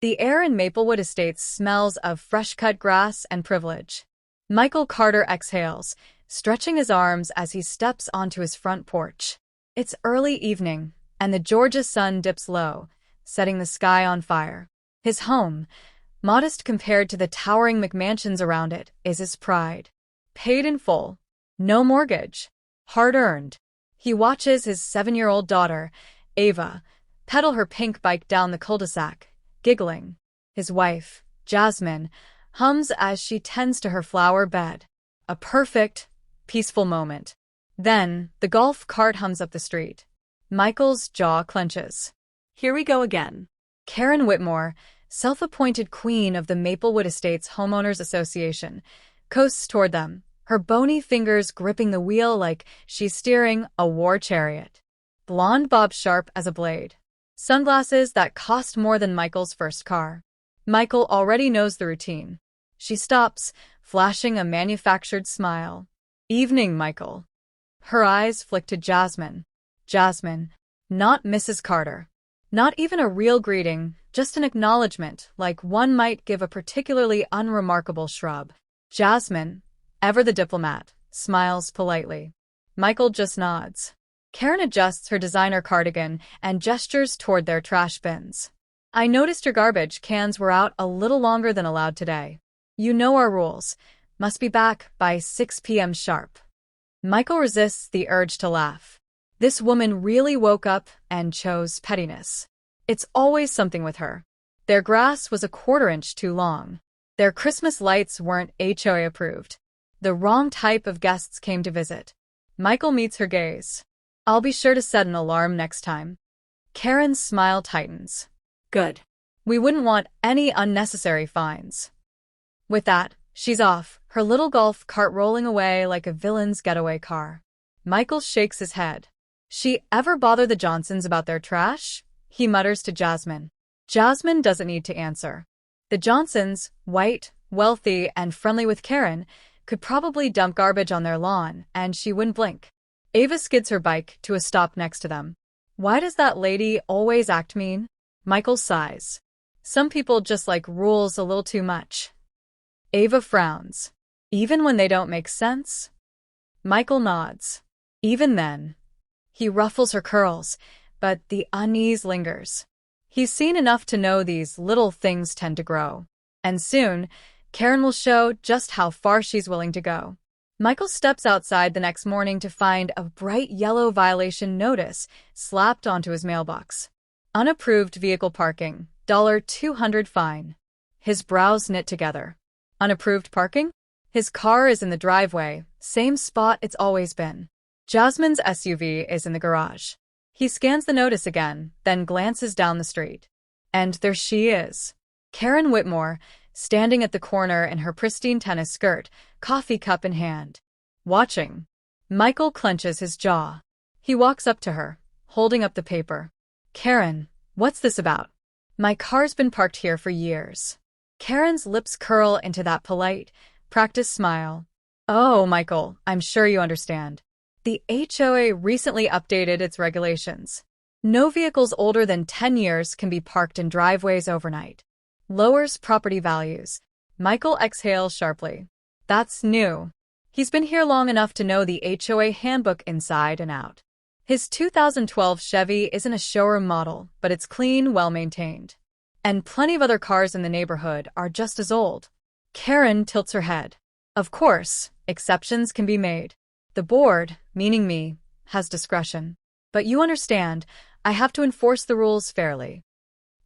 The air in Maplewood Estates smells of fresh-cut grass and privilege. Michael Carter exhales, stretching his arms as he steps onto his front porch. It's early evening, and the Georgia sun dips low, setting the sky on fire. His home, modest compared to the towering McMansions around it, is his pride. Paid in full. No mortgage. Hard-earned. He watches his 7-year-old daughter, Ava, pedal her pink bike down the cul-de-sac, giggling. His wife, Jasmine, hums as she tends to her flower bed. A perfect, peaceful moment. Then, the golf cart hums up the street. Michael's jaw clenches. Here we go again. Karen Whitmore, self-appointed queen of the Maplewood Estates Homeowners Association, coasts toward them, her bony fingers gripping the wheel like she's steering a war chariot. Blonde bob sharp as a blade. Sunglasses that cost more than Michael's first car. Michael already knows the routine. She stops, flashing a manufactured smile. Evening, Michael. Her eyes flick to Jasmine. Jasmine, not Mrs. Carter. Not even a real greeting, just an acknowledgement, like one might give a particularly unremarkable shrub. Jasmine, ever the diplomat, smiles politely. Michael just nods. Karen adjusts her designer cardigan and gestures toward their trash bins. I noticed your garbage cans were out a little longer than allowed today. You know our rules. Must be back by 6 p.m. sharp. Michael resists the urge to laugh. This woman really woke up and chose pettiness. It's always something with her. Their grass was a 1/4 inch too long. Their Christmas lights weren't HOA approved. The wrong type of guests came to visit. Michael meets her gaze. I'll be sure to set an alarm next time. Karen's smile tightens. Good. We wouldn't want any unnecessary fines. With that, she's off, her little golf cart rolling away like a villain's getaway car. Michael shakes his head. She ever bother the Johnsons about their trash? He mutters to Jasmine. Jasmine doesn't need to answer. The Johnsons, white, wealthy, and friendly with Karen, could probably dump garbage on their lawn, and she wouldn't blink. Ava skids her bike to a stop next to them. Why does that lady always act mean? Michael sighs. Some people just like rules a little too much. Ava frowns. Even when they don't make sense? Michael nods. Even then. He ruffles her curls, but the unease lingers. He's seen enough to know these little things tend to grow. And soon, Karen will show just how far she's willing to go. Michael steps outside the next morning to find a bright yellow violation notice slapped onto his mailbox. Unapproved vehicle parking, $200 fine. His brows knit together. Unapproved parking? His car is in the driveway, same spot it's always been. Jasmine's SUV is in the garage. He scans the notice again, then glances down the street. And there she is. Karen Whitmore, standing at the corner in her pristine tennis skirt, coffee cup in hand. Watching. Michael clenches his jaw. He walks up to her, holding up the paper. Karen, what's this about? My car's been parked here for years. Karen's lips curl into that polite, practiced smile. Oh, Michael, I'm sure you understand. The HOA recently updated its regulations. No vehicles older than 10 years can be parked in driveways overnight. Lowers property values. Michael exhales sharply. That's new. He's been here long enough to know the HOA handbook inside and out. His 2012 Chevy isn't a showroom model, but it's clean, well-maintained. And plenty of other cars in the neighborhood are just as old. Karen tilts her head. Of course, exceptions can be made. The board, meaning me, has discretion. But you understand, I have to enforce the rules fairly.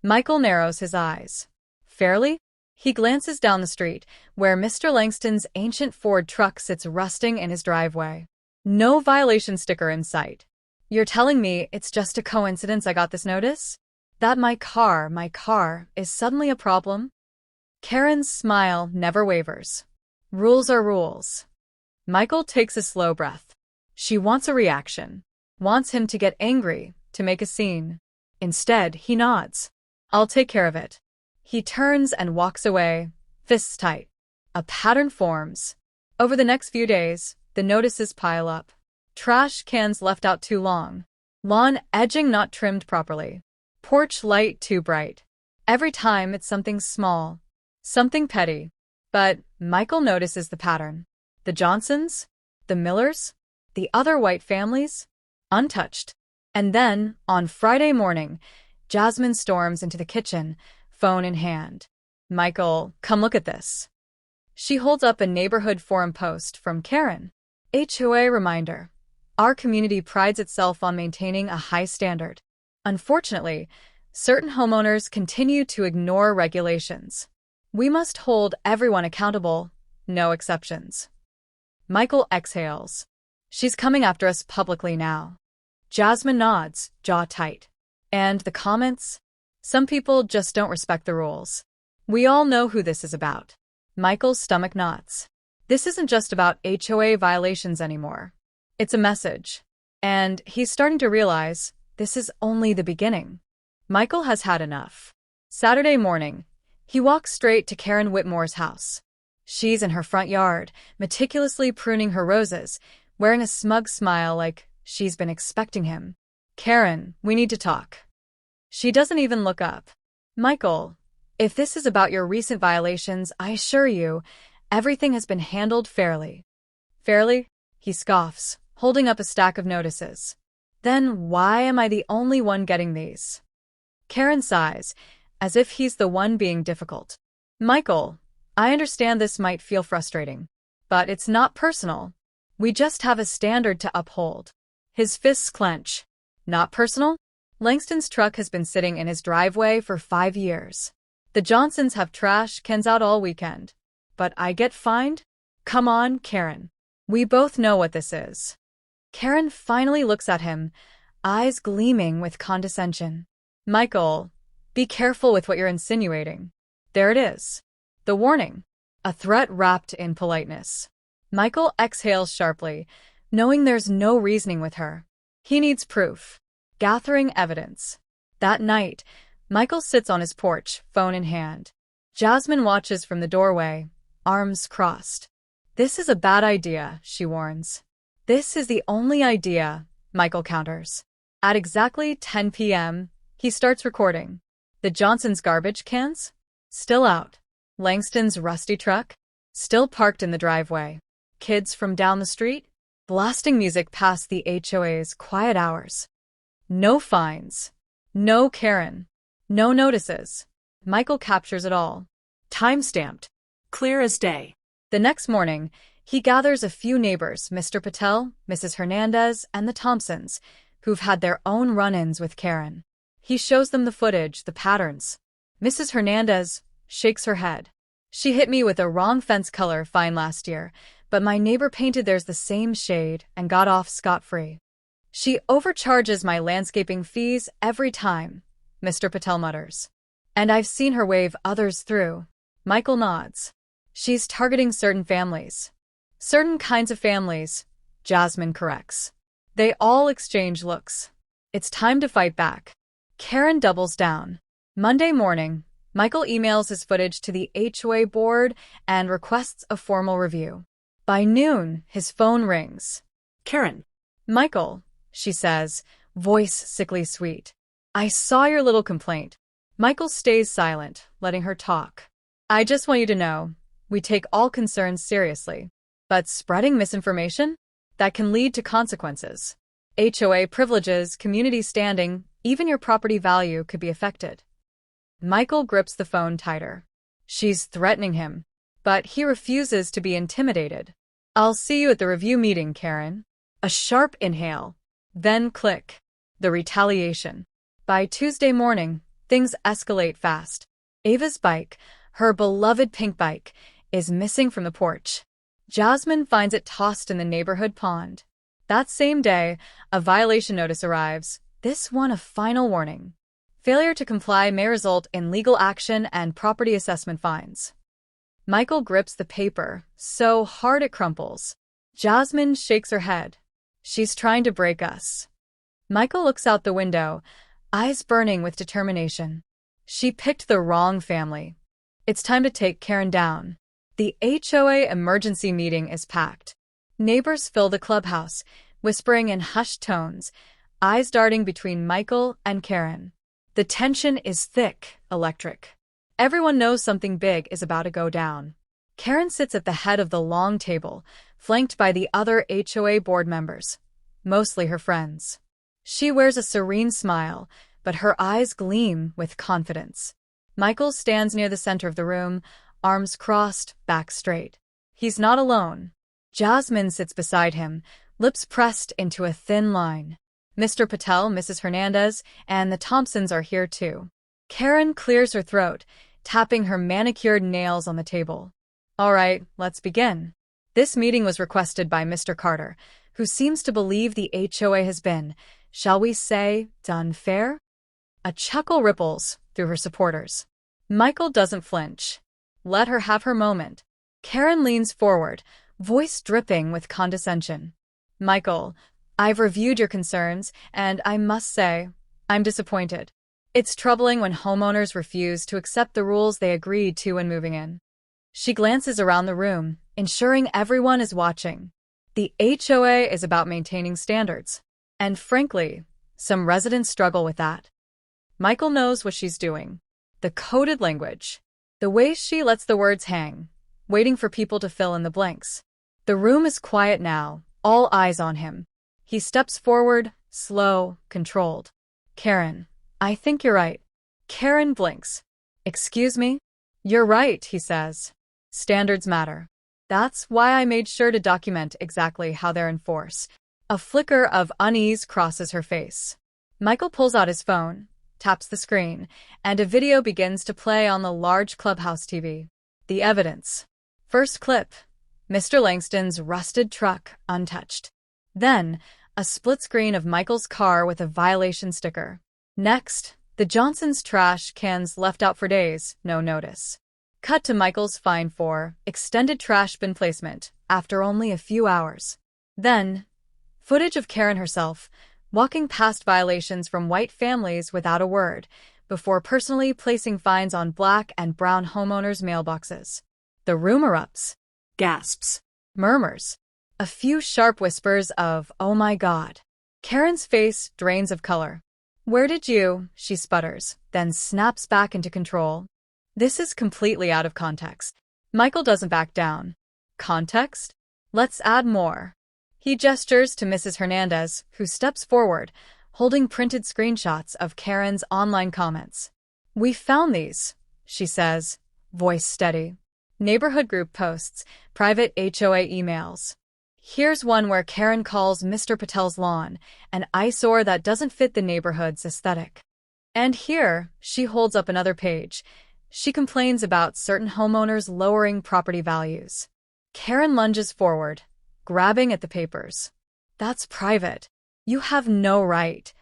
Michael narrows his eyes. Fairly? He glances down the street, where Mr. Langston's ancient Ford truck sits rusting in his driveway. No violation sticker in sight. You're telling me it's just a coincidence I got this notice? That my car, is suddenly a problem? Karen's smile never wavers. Rules are rules. Michael takes a slow breath. She wants a reaction. Wants him to get angry, to make a scene. Instead, he nods. I'll take care of it. He turns and walks away, fists tight. A pattern forms. Over the next few days, the notices pile up. Trash cans left out too long. Lawn edging not trimmed properly. Porch light too bright. Every time it's something small, something petty. But Michael notices the pattern. The Johnsons, the Millers, the other white families, untouched. And then, on Friday morning, Jasmine storms into the kitchen, phone in hand. Michael, come look at this. She holds up a neighborhood forum post from Karen. HOA reminder. Our community prides itself on maintaining a high standard. Unfortunately, certain homeowners continue to ignore regulations. We must hold everyone accountable, no exceptions. Michael exhales. She's coming after us publicly now. Jasmine nods, jaw tight. And the comments? Some people just don't respect the rules. We all know who this is about. Michael's stomach knots. This isn't just about HOA violations anymore. It's a message. And he's starting to realize this is only the beginning. Michael has had enough. Saturday morning, he walks straight to Karen Whitmore's house. She's in her front yard, meticulously pruning her roses, wearing a smug smile like she's been expecting him. Karen, we need to talk. She doesn't even look up. Michael, if this is about your recent violations, I assure you, everything has been handled fairly. Fairly? He scoffs, holding up a stack of notices. Then why am I the only one getting these? Karen sighs, as if he's the one being difficult. Michael, I understand this might feel frustrating, but it's not personal. We just have a standard to uphold. His fists clench. Not personal? Langston's truck has been sitting in his driveway for 5 years. The Johnsons have trash cans out all weekend. But I get fined? Come on, Karen. We both know what this is. Karen finally looks at him, eyes gleaming with condescension. Michael, be careful with what you're insinuating. There it is. The warning. A threat wrapped in politeness. Michael exhales sharply, knowing there's no reasoning with her. He needs proof. Gathering evidence. That night, Michael sits on his porch, phone in hand. Jasmine watches from the doorway, arms crossed. This is a bad idea, she warns. This is the only idea, Michael counters. At exactly 10 p.m., he starts recording. The Johnsons' garbage cans? Still out. Langston's rusty truck? Still parked in the driveway. Kids from down the street? Blasting music past the HOA's quiet hours. No fines. No Karen. No notices. Michael captures it all. Time-stamped. Clear as day. The next morning, he gathers a few neighbors, Mr. Patel, Mrs. Hernandez, and the Thompsons, who've had their own run-ins with Karen. He shows them the footage, the patterns. Mrs. Hernandez shakes her head. She hit me with a wrong fence color fine last year, but my neighbor painted theirs the same shade and got off scot-free. She overcharges my landscaping fees every time, Mr. Patel mutters. And I've seen her wave others through. Michael nods. She's targeting certain families. Certain kinds of families, Jasmine corrects. They all exchange looks. It's time to fight back. Karen doubles down. Monday morning, Michael emails his footage to the HOA board and requests a formal review. By noon, his phone rings. Karen. Michael, she says, voice sickly sweet. I saw your little complaint. Michael stays silent, letting her talk. I just want you to know, we take all concerns seriously. But spreading misinformation? That can lead to consequences. HOA privileges, community standing, even your property value could be affected. Michael grips the phone tighter. She's threatening him, but he refuses to be intimidated. I'll see you at the review meeting, Karen. A sharp inhale. Then click. The retaliation. By Tuesday morning, things escalate fast. Ava's bike, her beloved pink bike, is missing from the porch. Jasmine finds it tossed in the neighborhood pond. That same day, a violation notice arrives, this one a final warning. Failure to comply may result in legal action and property assessment fines. Michael grips the paper, so hard it crumples. Jasmine shakes her head. She's trying to break us. Michael looks out the window, eyes burning with determination. She picked the wrong family. It's time to take Karen down. The HOA emergency meeting is packed. Neighbors fill the clubhouse, whispering in hushed tones, eyes darting between Michael and Karen. The tension is thick, electric. Everyone knows something big is about to go down. Karen sits at the head of the long table, flanked by the other HOA board members, mostly her friends. She wears a serene smile, but her eyes gleam with confidence. Michael stands near the center of the room, arms crossed, back straight. He's not alone. Jasmine sits beside him, lips pressed into a thin line. Mr. Patel, Mrs. Hernandez, and the Thompsons are here too. Karen clears her throat, tapping her manicured nails on the table. All right, let's begin. This meeting was requested by Mr. Carter, who seems to believe the HOA has been, shall we say, done fair? A chuckle ripples through her supporters. Michael doesn't flinch. Let her have her moment. Karen leans forward, voice dripping with condescension. Michael, I've reviewed your concerns, and I must say, I'm disappointed. It's troubling when homeowners refuse to accept the rules they agreed to when moving in. She glances around the room, ensuring everyone is watching. The HOA is about maintaining standards. And frankly, some residents struggle with that. Michael knows what she's doing. The coded language. The way she lets the words hang, waiting for people to fill in the blanks. The room is quiet now, all eyes on him. He steps forward, slow, controlled. Karen, I think you're right. Karen blinks. Excuse me? You're right, he says. Standards matter. That's why I made sure to document exactly how they're enforced. A flicker of unease crosses her face. Michael pulls out his phone, taps the screen, and a video begins to play on the large clubhouse TV. The evidence. First clip. Mr. Langston's rusted truck, untouched. Then, a split screen of Michael's car with a violation sticker. Next, the Johnsons' trash cans left out for days, no notice. Cut to Michael's fine for extended trash bin placement after only a few hours. Then, footage of Karen herself, walking past violations from white families without a word, before personally placing fines on black and brown homeowners' mailboxes. The room erupts. Gasps. Murmurs. A few sharp whispers of, oh my God. Karen's face drains of color. Where did you, she sputters, then snaps back into control. This is completely out of context. Michael doesn't back down. Context? Let's add more. He gestures to Mrs. Hernandez, who steps forward, holding printed screenshots of Karen's online comments. We found these, she says, voice steady. Neighborhood group posts, private HOA emails. Here's one where Karen calls Mr. Patel's lawn an eyesore that doesn't fit the neighborhood's aesthetic. And here, she holds up another page. She complains about certain homeowners lowering property values. Karen lunges forward, grabbing at the papers. That's private. You have no right.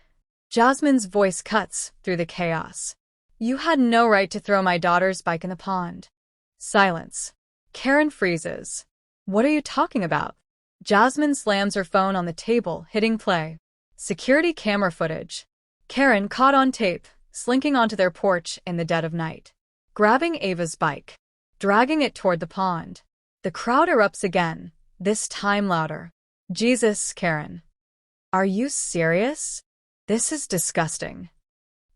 Jasmine's voice cuts through the chaos. You had no right to throw my daughter's bike in the pond. Silence. Karen freezes. What are you talking about? Jasmine slams her phone on the table, hitting play. Security camera footage. Karen caught on tape, slinking onto their porch in the dead of night. Grabbing Ava's bike. Dragging it toward the pond. The crowd erupts again, this time louder. Jesus, Karen. Are you serious? This is disgusting.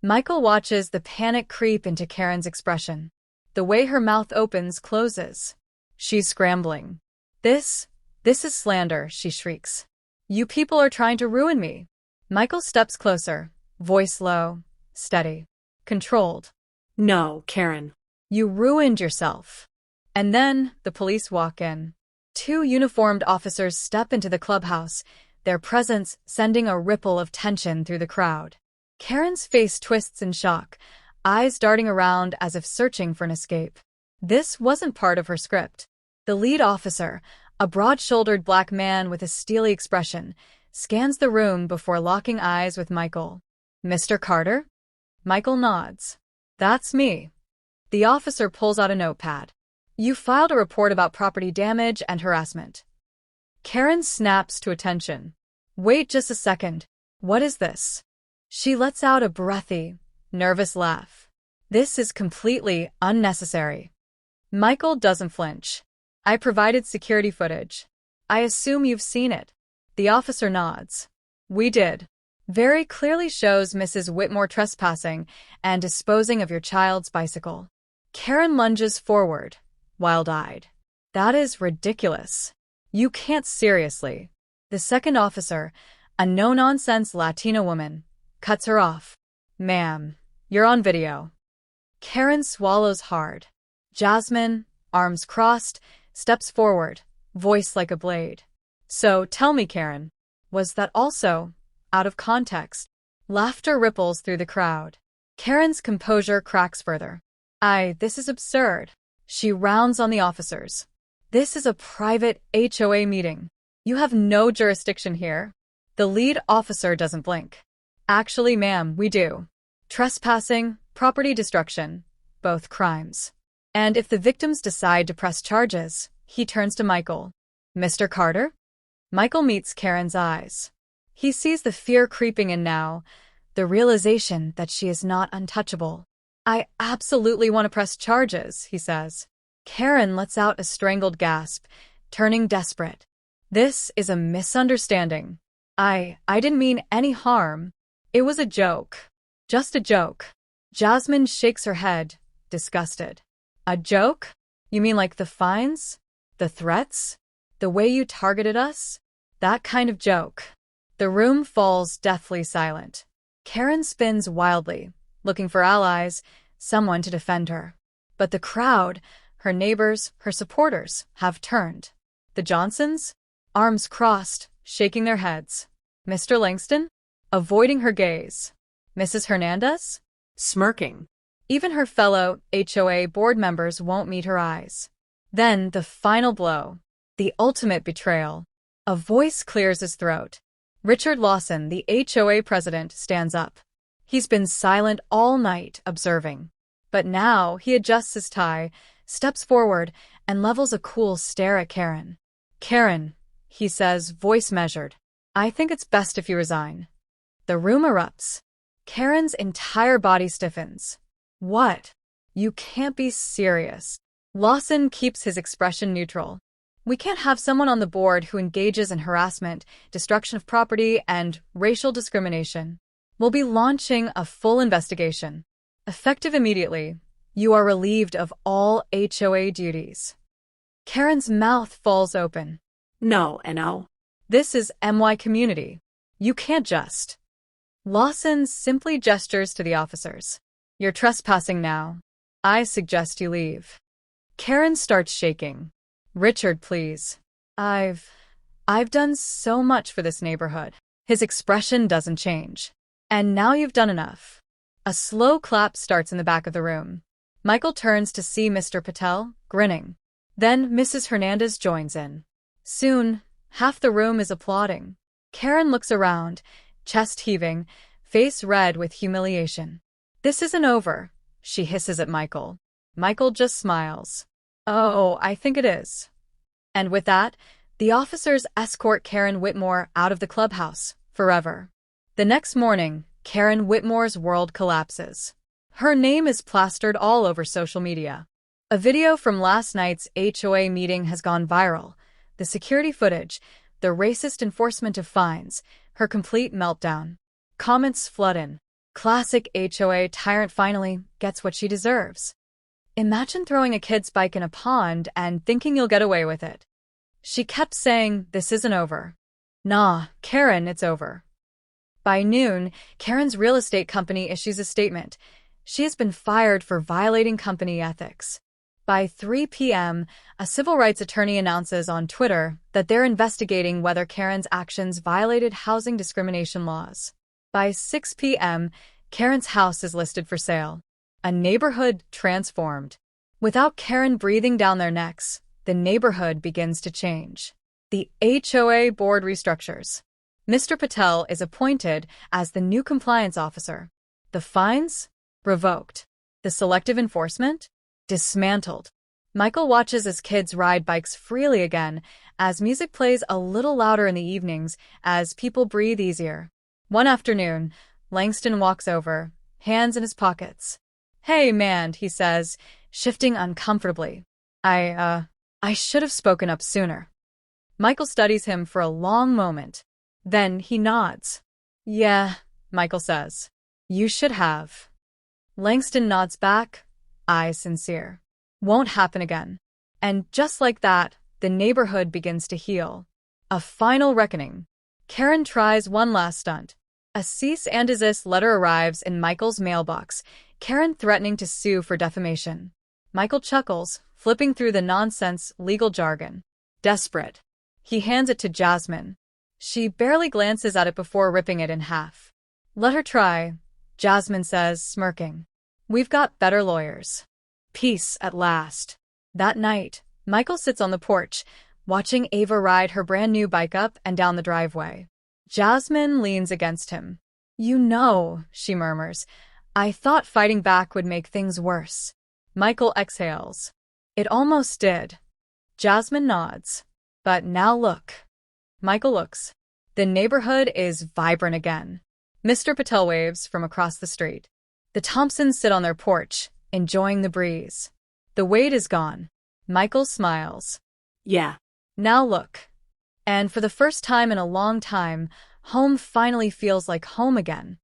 Michael watches the panic creep into Karen's expression. The way her mouth opens, closes. She's scrambling. This is slander, she shrieks. You people are trying to ruin me. Michael steps closer, voice low, steady, controlled. No, Karen. You ruined yourself. And then the police walk in. Two uniformed officers step into the clubhouse, their presence sending a ripple of tension through the crowd. Karen's face twists in shock, eyes darting around as if searching for an escape. This wasn't part of her script. The lead officer, a broad-shouldered black man with a steely expression, scans the room before locking eyes with Michael. Mr. Carter? Michael nods. That's me. The officer pulls out a notepad. You filed a report about property damage and harassment. Karen snaps to attention. Wait just a second. What is this? She lets out a breathy, nervous laugh. This is completely unnecessary. Michael doesn't flinch. I provided security footage. I assume you've seen it. The officer nods. We did. Very clearly shows Mrs. Whitmore trespassing and disposing of your child's bicycle. Karen lunges forward, wild-eyed. That is ridiculous. You can't seriously. The second officer, a no-nonsense Latina woman, cuts her off. Ma'am, you're on video. Karen swallows hard. Jasmine, arms crossed, steps forward, voice like a blade. So, tell me, Karen, was that also out of context? Laughter ripples through the crowd. Karen's composure cracks further. This is absurd. She rounds on the officers. This is a private HOA meeting. You have no jurisdiction here. The lead officer doesn't blink. Actually, ma'am, we do. Trespassing, property destruction, both crimes. And if the victims decide to press charges, he turns to Michael. Mr. Carter? Michael meets Karen's eyes. He sees the fear creeping in now, the realization that she is not untouchable. I absolutely want to press charges, he says. Karen lets out a strangled gasp, turning desperate. This is a misunderstanding. I didn't mean any harm. It was a joke. Just a joke. Jasmine shakes her head, disgusted. A joke? You mean like the fines? The threats? The way you targeted us? That kind of joke. The room falls deathly silent. Karen spins wildly, looking for allies, someone to defend her. But the crowd, her neighbors, her supporters, have turned. The Johnsons? Arms crossed, shaking their heads. Mr. Langston? Avoiding her gaze. Mrs. Hernandez? Smirking. Even her fellow HOA board members won't meet her eyes. Then the final blow. The ultimate betrayal. A voice clears his throat. Richard Lawson, the HOA president, stands up. He's been silent all night, observing. But now he adjusts his tie, steps forward, and levels a cool stare at Karen. Karen, he says, voice measured. I think it's best if you resign. The room erupts. Karen's entire body stiffens. What? You can't be serious. Lawson keeps his expression neutral. We can't have someone on the board who engages in harassment, destruction of property, and racial discrimination. We'll be launching a full investigation. Effective immediately, you are relieved of all HOA duties. Karen's mouth falls open. No, N.O. This is MY community. You can't just. Lawson simply gestures to the officers. You're trespassing now. I suggest you leave. Karen starts shaking. Richard, please. I've done so much for this neighborhood. His expression doesn't change. And now you've done enough. A slow clap starts in the back of the room. Michael turns to see Mr. Patel, grinning. Then Mrs. Hernandez joins in. Soon, half the room is applauding. Karen looks around, chest heaving, face red with humiliation. This isn't over, she hisses at Michael. Michael just smiles. Oh, I think it is. And with that, the officers escort Karen Whitmore out of the clubhouse, forever. The next morning, Karen Whitmore's world collapses. Her name is plastered all over social media. A video from last night's HOA meeting has gone viral. The security footage, the racist enforcement of fines, her complete meltdown. Comments flood in. Classic HOA tyrant finally gets what she deserves. Imagine throwing a kid's bike in a pond and thinking you'll get away with it. She kept saying, this isn't over. Nah, Karen, it's over. By noon, Karen's real estate company issues a statement. She has been fired for violating company ethics. By 3 p.m., a civil rights attorney announces on Twitter that they're investigating whether Karen's actions violated housing discrimination laws. By 6 p.m., Karen's house is listed for sale. A neighborhood transformed. Without Karen breathing down their necks, the neighborhood begins to change. The HOA board restructures. Mr. Patel is appointed as the new compliance officer. The fines? Revoked. The selective enforcement? Dismantled. Michael watches as kids ride bikes freely again, as music plays a little louder in the evenings, as people breathe easier. One afternoon, Langston walks over, hands in his pockets. Hey, man, he says, shifting uncomfortably. I should have spoken up sooner. Michael studies him for a long moment. Then he nods. Yeah, Michael says. You should have. Langston nods back, eyes sincere. Won't happen again. And just like that, the neighborhood begins to heal. A final reckoning. Karen tries one last stunt. A cease and desist letter arrives in Michael's mailbox, Karen threatening to sue for defamation. Michael chuckles, flipping through the nonsense legal jargon. Desperate. He hands it to Jasmine. She barely glances at it before ripping it in half. Let her try, Jasmine says, smirking. We've got better lawyers. Peace at last. That night, Michael sits on the porch, watching Ava ride her brand new bike up and down the driveway. Jasmine leans against him. You know, she murmurs, I thought fighting back would make things worse. Michael exhales. It almost did. Jasmine nods. But now look. Michael looks. The neighborhood is vibrant again. Mr. Patel waves from across the street. The Thompsons sit on their porch, enjoying the breeze. The wait is gone. Michael smiles. Yeah. Now look. And for the first time in a long time, home finally feels like home again.